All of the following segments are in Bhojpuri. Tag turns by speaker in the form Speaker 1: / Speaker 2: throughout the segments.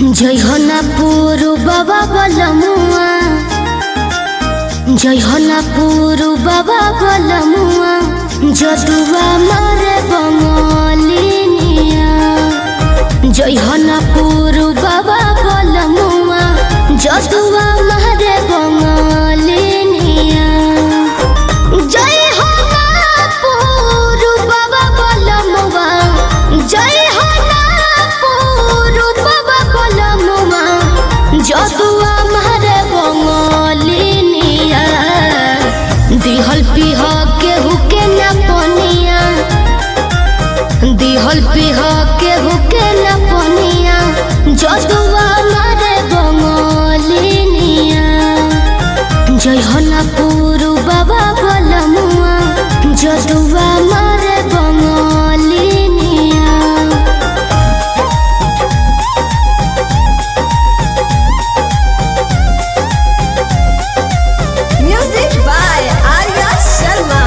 Speaker 1: जय हो ना पुरु बाबा बलमुआ, जय हो ना पुरु बाबा बलमुआ, जदुआ मारे बंगलिनिया। जय हो ना पुरु बाबा बलमुआ, जदुआ मारे बंगलिनिया। जय हो ना पुरु बाबा बलमुआ, जय हो ना पुरु बाबा बलमुआ, जदुआ मारे बंगलिनिया। दिहल पिह केहू के न पनिया, दिहल पिह केहू के न पनिया, जदुआ मारे बंगलिनिया। जय हो ना पुरु बाबा बलमुआ, जदुआ मारे बंगलिनिया।
Speaker 2: Music by Arya Sharma.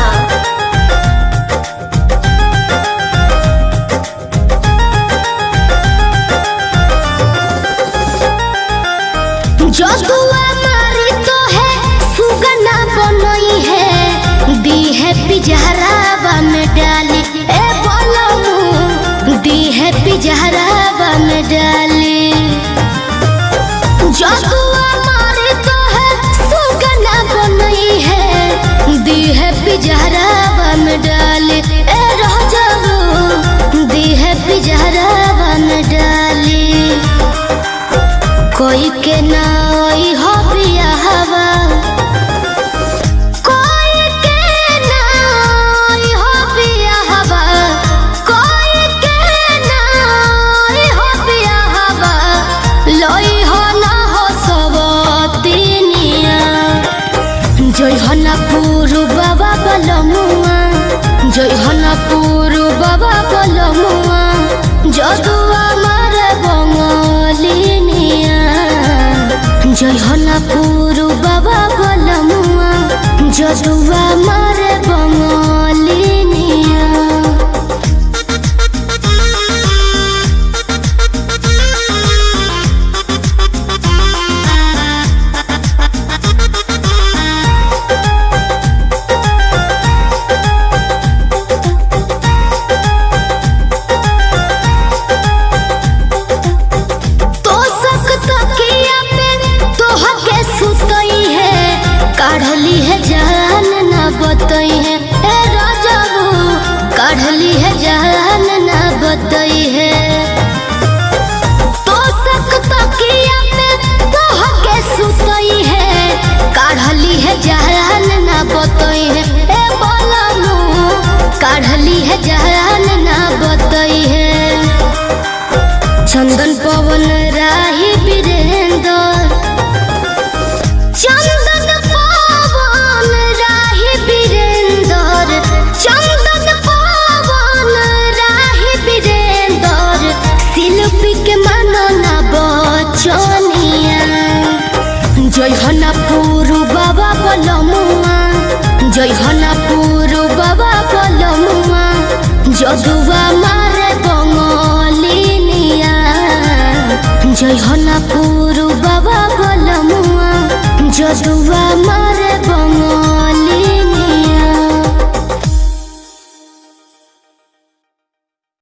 Speaker 1: जदुआ मारी तो है सुगना बनई है, दी है पिजहरावा में डाली ए बोलमु, दी है पिजहरावा में डाली। जदुआ मारी तो है सुगना बनई है, दी है पिजहरावा में डाली ए राजाऊ, दी है पिजहरावा में डाली। कोई के नाई हो बियाहवा, कोई के नाई हो बियाहवा, कोई के नाई हो बियाहवा, लोई हो ना हो सबतिनिया। जय हो ना पुरु बाबा बलमुआ, जय हो ना पुरु बाबा बलमुआ, जदुआ मारे बंगलिनिया। जय हो ना पुरु बाबा बलमुआ, जदुआ मारे बंगलिनिया। काढ़ली है जान ना बतई है ए राजाऊ, काढ़ली है जान ना बतई है। तो सक तकिया पे तोह के सुतई है, काढ़ली है जान ना बतई है ए बोलमु, काढ़ली है जान ना बतई है। चंदन पवन राही वीरेंद्र, चंदन पवन राही वीरेंद्र, चंदन पवन राही वीरेंद्र, शिल्पी के मनना बचनिया। जय हो ना पुरु बाबा बलमुआ, जय हो ना पुरु बाबा बलमुआ, जदुआ मारे बंगलिनिया। जय हो ना पुरु बाबा बलमुआ, जदुआ मारे बंगलिनिया।